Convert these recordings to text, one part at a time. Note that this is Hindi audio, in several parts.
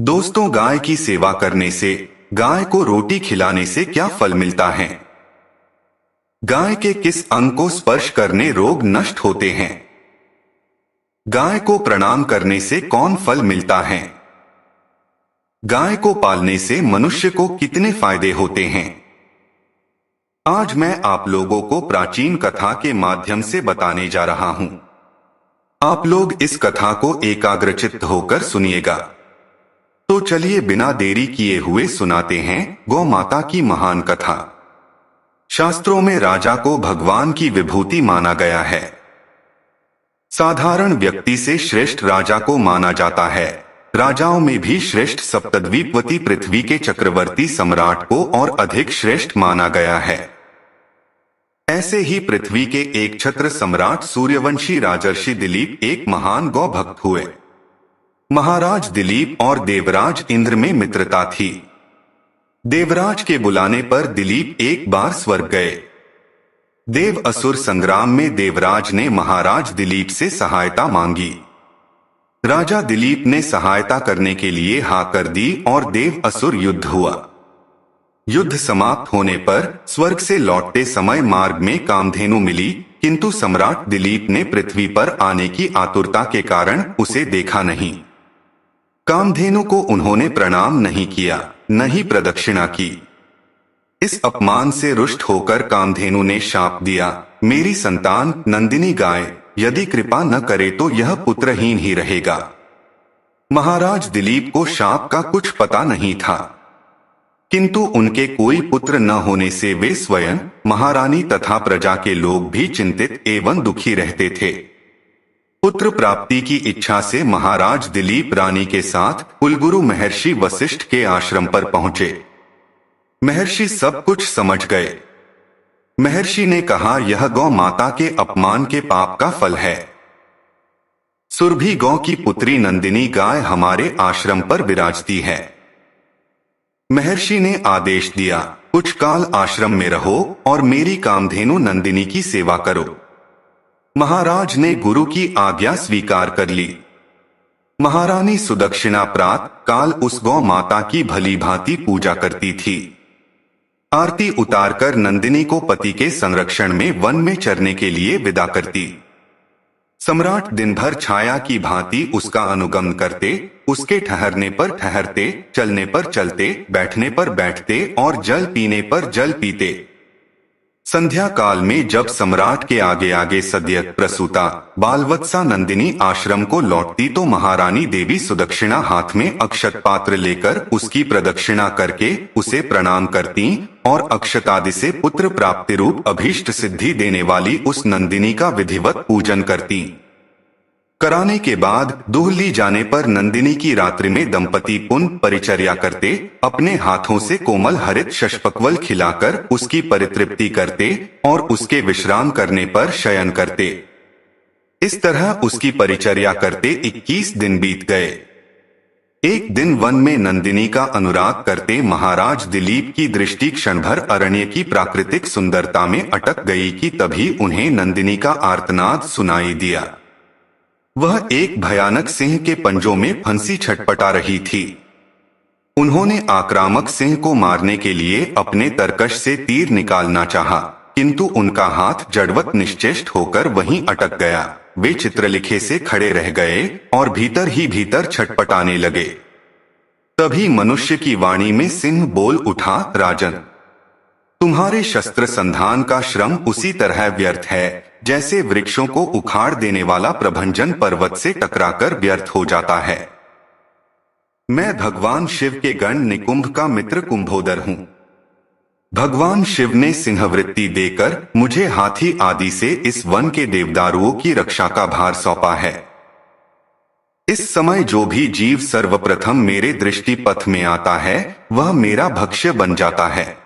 दोस्तों, गाय की सेवा करने से, गाय को रोटी खिलाने से क्या फल मिलता है? गाय के किस अंग को स्पर्श करने रोग नष्ट होते हैं? गाय को प्रणाम करने से कौन फल मिलता है? गाय को पालने से मनुष्य को कितने फायदे होते हैं? आज मैं आप लोगों को प्राचीन कथा के माध्यम से बताने जा रहा हूं। आप लोग इस कथा को एकाग्रचित्त होकर सुनिएगा। तो चलिए बिना देरी किए हुए सुनाते हैं गौ माता की महान कथा। शास्त्रों में राजा को भगवान की विभूति माना गया है। साधारण व्यक्ति से श्रेष्ठ राजा को माना जाता है। राजाओं में भी श्रेष्ठ सप्तद्वीपवती पृथ्वी के चक्रवर्ती सम्राट को और अधिक श्रेष्ठ माना गया है। ऐसे ही पृथ्वी के एक छत्र सम्राट सूर्यवंशी राजर्षि दिलीप एक महान गौ भक्त हुए। महाराज दिलीप और देवराज इंद्र में मित्रता थी। देवराज के बुलाने पर दिलीप एक बार स्वर्ग गए। देव असुर संग्राम में देवराज ने महाराज दिलीप से सहायता मांगी। राजा दिलीप ने सहायता करने के लिए हाँ कर दी और देव असुर युद्ध हुआ। युद्ध समाप्त होने पर स्वर्ग से लौटते समय मार्ग में कामधेनु मिली, किंतु सम्राट दिलीप ने पृथ्वी पर आने की आतुरता के कारण उसे देखा नहीं। कामधेनु को उन्होंने प्रणाम नहीं किया, न ही प्रदक्षिणा की। इस अपमान से रुष्ट होकर कामधेनु ने शाप दिया, मेरी संतान नंदिनी गाय यदि कृपा न करे तो यह पुत्रहीन ही रहेगा। महाराज दिलीप को शाप का कुछ पता नहीं था, किंतु उनके कोई पुत्र न होने से वे स्वयं, महारानी तथा प्रजा के लोग भी चिंतित एवं दुखी रहते थे। पुत्र प्राप्ति की इच्छा से महाराज दिलीप रानी के साथ कुलगुरु महर्षि वशिष्ठ के आश्रम पर पहुंचे। महर्षि सब कुछ समझ गए। महर्षि ने कहा, यह गौ माता के अपमान के पाप का फल है। सुरभि गौ की पुत्री नंदिनी गाय हमारे आश्रम पर विराजती है। महर्षि ने आदेश दिया, कुछ काल आश्रम में रहो और मेरी कामधेनु नंदिनी की सेवा करो। महाराज ने गुरु की आज्ञा स्वीकार कर ली। महारानी सुदक्षिणा प्रातः काल उस गौ माता की भली भांति पूजा करती थी। आरती उतारकर नंदिनी को पति के संरक्षण में वन में चरने के लिए विदा करती। सम्राट दिन भर छाया की भांति उसका अनुगमन करते, उसके ठहरने पर ठहरते, चलने पर चलते, बैठने पर बैठते और जल पीने पर जल पीते। संध्या काल में जब सम्राट के आगे आगे सद्य प्रसूता बालवत्सा नंदिनी आश्रम को लौटती तो महारानी देवी सुदक्षिणा हाथ में अक्षत पात्र लेकर उसकी प्रदक्षिणा करके उसे प्रणाम करती और अक्षतादि से पुत्र प्राप्ति रूप अभीष्ट सिद्धि देने वाली उस नंदिनी का विधिवत पूजन करती। कराने के बाद दूह ली जाने पर नंदिनी की रात्रि में दंपति पुण्य परिचर्या करते, अपने हाथों से कोमल हरित शष्पकवल खिलाकर उसकी परितृप्ति करते और उसके विश्राम करने पर शयन करते। इस तरह उसकी परिचर्या करते 21 दिन बीत गए। एक दिन वन में नंदिनी का अनुराग करते महाराज दिलीप की दृष्टि क्षण भर अरण्य की प्राकृतिक सुंदरता में अटक गई कि तभी उन्हें नंदिनी का आर्तनाद सुनाई दिया। वह एक भयानक सिंह के पंजों में फंसी छटपटा रही थी। उन्होंने आक्रामक सिंह को मारने के लिए अपने तरकश से तीर निकालना चाहा, किंतु उनका हाथ जड़वत निश्चेष्ट होकर वहीं अटक गया। वे चित्रलिखे से खड़े रह गए और भीतर ही भीतर छटपटाने लगे। तभी मनुष्य की वाणी में सिंह बोल उठा, राजन, तुम्हारे शस्त्र संधान का श्रम उसी तरह व्यर्थ है जैसे वृक्षों को उखाड़ देने वाला प्रभंजन पर्वत से टकराकर व्यर्थ हो जाता है। मैं भगवान शिव के गण निकुंभ का मित्र कुंभोदर हूँ। भगवान शिव ने सिंहवृत्ति देकर मुझे हाथी आदि से इस वन के देवदारुओं की रक्षा का भार सौंपा है। इस समय जो भी जीव सर्वप्रथम मेरे दृष्टि पथ में आता है वह मेरा भक्ष्य बन जाता है।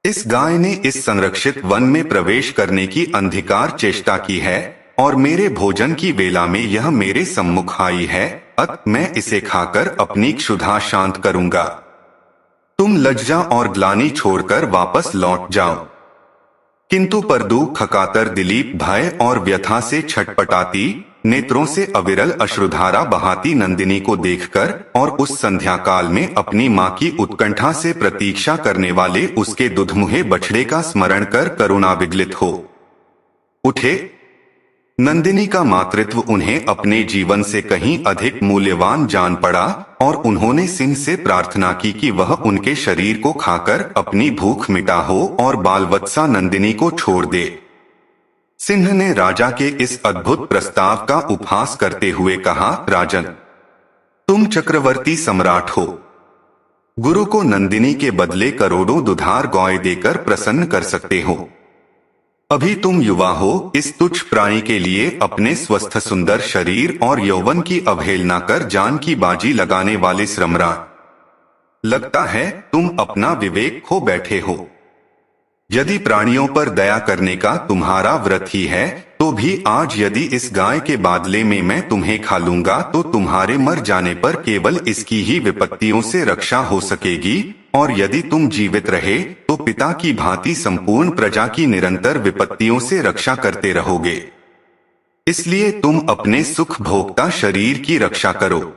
इस गाय ने इस संरक्षित वन में प्रवेश करने की अंधिकार चेष्टा की है और मेरे भोजन की वेला में यह मेरे सम्मुख आई है, अतः मैं इसे खाकर अपनी क्षुधा शांत करूंगा। तुम लज्जा और ग्लानि छोड़कर वापस लौट जाओ। किंतु परदू खकातर दिलीप भय और व्यथा से छटपटाती नेत्रों से अविरल अश्रुधारा बहाती नंदिनी को देखकर और उस संध्या काल में अपनी मां की उत्कंठा से प्रतीक्षा करने वाले उसके दुधमुहे बछड़े का स्मरण कर करुणा विगलित हो उठे। नंदिनी का मातृत्व उन्हें अपने जीवन से कहीं अधिक मूल्यवान जान पड़ा और उन्होंने सिंह से प्रार्थना की कि वह उनके शरीर को खाकर अपनी भूख मिटा हो और बालवत्सा नंदिनी को छोड़ दे। सिंह ने राजा के इस अद्भुत प्रस्ताव का उपहास करते हुए कहा, राजन, तुम चक्रवर्ती सम्राट हो। गुरु को नंदिनी के बदले करोड़ों दुधार गौएं देकर प्रसन्न कर सकते हो। अभी तुम युवा हो, इस तुच्छ प्राणी के लिए अपने स्वस्थ सुंदर शरीर और यौवन की अवहेलना कर जान की बाजी लगाने वाले सम्राट, लगता है तुम अपना विवेक खो बैठे हो। यदि प्राणियों पर दया करने का तुम्हारा व्रत ही है, तो भी आज यदि इस गाय के बादले में मैं तुम्हें खा लूंगा तो तुम्हारे मर जाने पर केवल इसकी ही विपत्तियों से रक्षा हो सकेगी, और यदि तुम जीवित रहे तो पिता की भांति संपूर्ण प्रजा की निरंतर विपत्तियों से रक्षा करते रहोगे। इसलिए तुम अपने सुख भोगता शरीर की रक्षा करो।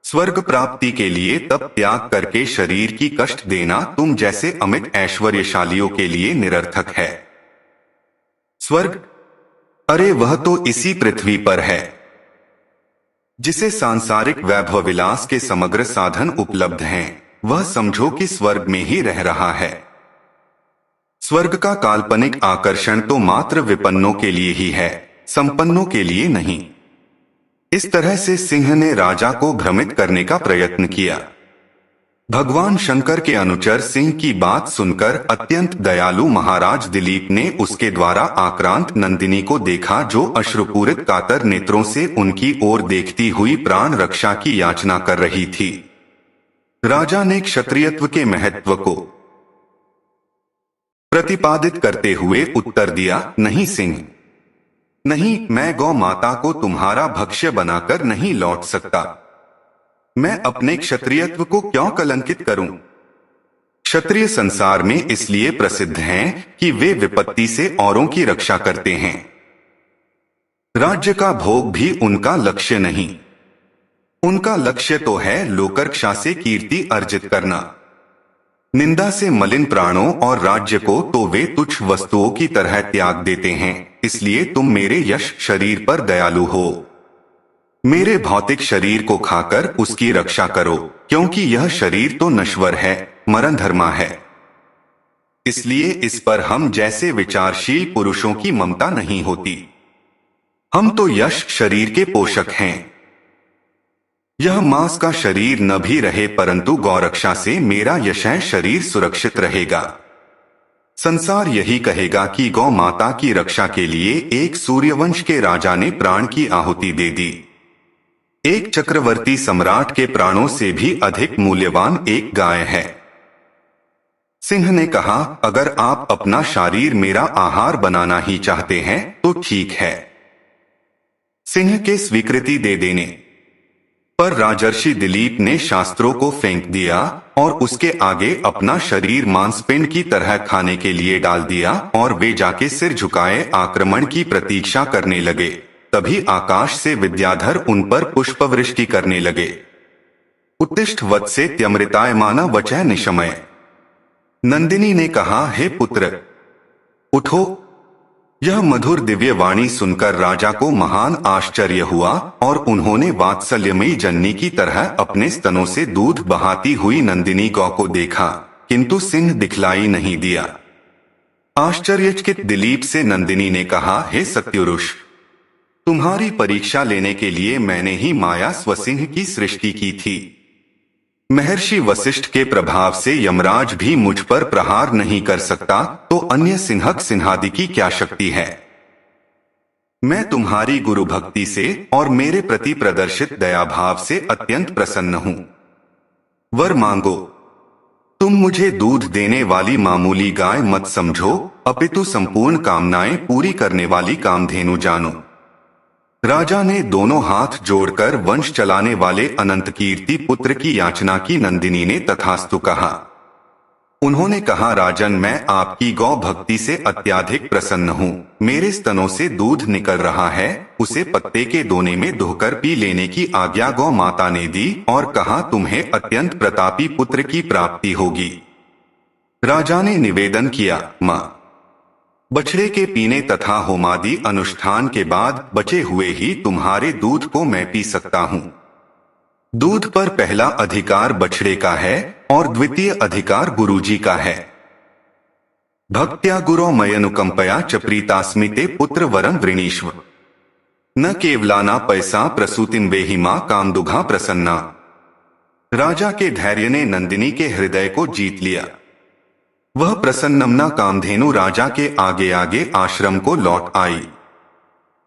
स्वर्ग प्राप्ति के लिए तप त्याग करके शरीर की कष्ट देना तुम जैसे अमित ऐश्वर्यशालियों के लिए निरर्थक है। स्वर्ग, अरे वह तो इसी पृथ्वी पर है, जिसे सांसारिक वैभव विलास के समग्र साधन उपलब्ध हैं। वह समझो कि स्वर्ग में ही रह रहा है। स्वर्ग का काल्पनिक आकर्षण तो मात्र विपन्नों के लिए ही है, संपन्नों के लिए नहीं। इस तरह से सिंह ने राजा को भ्रमित करने का प्रयत्न किया। भगवान शंकर के अनुचर सिंह की बात सुनकर अत्यंत दयालु महाराज दिलीप ने उसके द्वारा आक्रांत नंदिनी को देखा, जो अश्रुपूरित कातर नेत्रों से उनकी ओर देखती हुई प्राण रक्षा की याचना कर रही थी। राजा ने क्षत्रियत्व के महत्व को प्रतिपादित करते हुए उत्तर दिया, नहीं सिंह, नहीं, मैं गौ माता को तुम्हारा भक्ष्य बनाकर नहीं लौट सकता। मैं अपने क्षत्रियत्व को क्यों कलंकित करूं? क्षत्रिय संसार में इसलिए प्रसिद्ध हैं कि वे विपत्ति से औरों की रक्षा करते हैं। राज्य का भोग भी उनका लक्ष्य नहीं। उनका लक्ष्य तो है लोकरक्षा से कीर्ति अर्जित करना। निंदा से मलिन प्राणों और राज्य को तो वे तुच्छ वस्तुओं की तरह त्याग देते हैं। इसलिए तुम मेरे यश शरीर पर दयालु हो। मेरे भौतिक शरीर को खाकर उसकी रक्षा करो, क्योंकि यह शरीर तो नश्वर है, मरण धर्मा है। इसलिए इस पर हम जैसे विचारशील पुरुषों की ममता नहीं होती। हम तो यश शरीर के पोषक हैं। यह मांस का शरीर न भी रहे, परंतु गौरक्षा से मेरा यशः शरीर सुरक्षित रहेगा। संसार यही कहेगा कि गौ माता की रक्षा के लिए एक सूर्यवंश के राजा ने प्राण की आहुति दे दी। एक चक्रवर्ती सम्राट के प्राणों से भी अधिक मूल्यवान एक गाय है। सिंह ने कहा, अगर आप अपना शरीर मेरा आहार बनाना ही चाहते हैं तो ठीक है। सिंह के स्वीकृति दे देने पर राजर्षि दिलीप ने शास्त्रों को फेंक दिया और उसके आगे अपना शरीर मांसपिंड की तरह खाने के लिए डाल दिया, और वे जाके सिर झुकाए आक्रमण की प्रतीक्षा करने लगे। तभी आकाश से विद्याधर उन पर पुष्पवृष्टि करने लगे। उत्तिष्ठ वत्से त्यमृतायमान वचः निशमय। नंदिनी ने कहा, हे पुत्र, उठो। यह मधुर दिव्य वाणी सुनकर राजा को महान आश्चर्य हुआ और उन्होंने वात्सल्यमयी जननी की तरह अपने स्तनों से दूध बहाती हुई नंदिनी गौ को देखा, किंतु सिंह दिखलाई नहीं दिया। आश्चर्यचकित दिलीप से नंदिनी ने कहा, हे सत्युरुष, तुम्हारी परीक्षा लेने के लिए मैंने ही माया स्वसिंह की सृष्टि की थी। महर्षि वशिष्ठ के प्रभाव से यमराज भी मुझ पर प्रहार नहीं कर सकता, तो अन्य सिंहक सिंहादि की क्या शक्ति है। मैं तुम्हारी गुरु भक्ति से और मेरे प्रति प्रदर्शित दया भाव से अत्यंत प्रसन्न हूं। वर मांगो। तुम मुझे दूध देने वाली मामूली गाय मत समझो, अपितु संपूर्ण कामनाएं पूरी करने वाली कामधेनु जानो। राजा ने दोनों हाथ जोड़कर वंश चलाने वाले अनंत कीर्ति पुत्र की याचना की। नंदिनी ने तथास्तु कहा। उन्होंने कहा, राजन, मैं आपकी गौ भक्ति से अत्यधिक प्रसन्न हूँ। मेरे स्तनों से दूध निकल रहा है, उसे पत्ते के दोने में धोकर पी लेने की आज्ञा गौ माता ने दी और कहा, तुम्हें अत्यंत प्रतापी पुत्र की प्राप्ति होगी। राजा ने निवेदन किया, माँ, बछड़े के पीने तथा होमादि अनुष्ठान के बाद बचे हुए ही तुम्हारे दूध को मैं पी सकता हूँ। दूध पर पहला अधिकार बछड़े का है और द्वितीय अधिकार गुरुजी का है। भक्त्या गुरो मयनुकंपया च प्रीतास्मिते पुत्र वरम वृणीष्व न केवलाना पैसा प्रसूतिम वेहिमा कामदुघा प्रसन्ना। राजा के धैर्य ने नंदिनी के हृदय को जीत लिया। वह प्रसन्नमना कामधेनु राजा के आगे आगे आश्रम को लौट आई।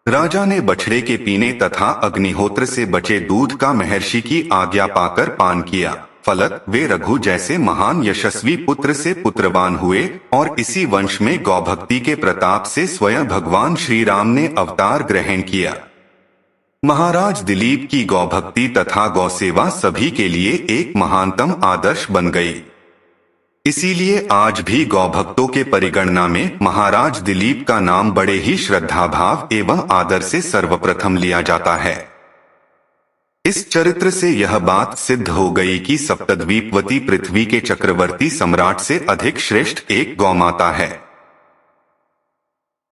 राजा ने बछड़े के पीने तथा अग्निहोत्र से बचे दूध का महर्षि की आज्ञा पाकर पान किया। फलत वे रघु जैसे महान यशस्वी पुत्र से पुत्रवान हुए और इसी वंश में गौभक्ति के प्रताप से स्वयं भगवान श्री राम ने अवतार ग्रहण किया। महाराज दिलीप की गौभक्ति तथा गौसेवा सभी के लिए एक महानतम आदर्श बन गई। इसीलिए आज भी गौभक्तों के परिगणना में महाराज दिलीप का नाम बड़े ही श्रद्धाभाव एवं आदर से सर्वप्रथम लिया जाता है। इस चरित्र से यह बात सिद्ध हो गई कि सप्तद्वीपवती पृथ्वी के चक्रवर्ती सम्राट से अधिक श्रेष्ठ एक गौमाता है।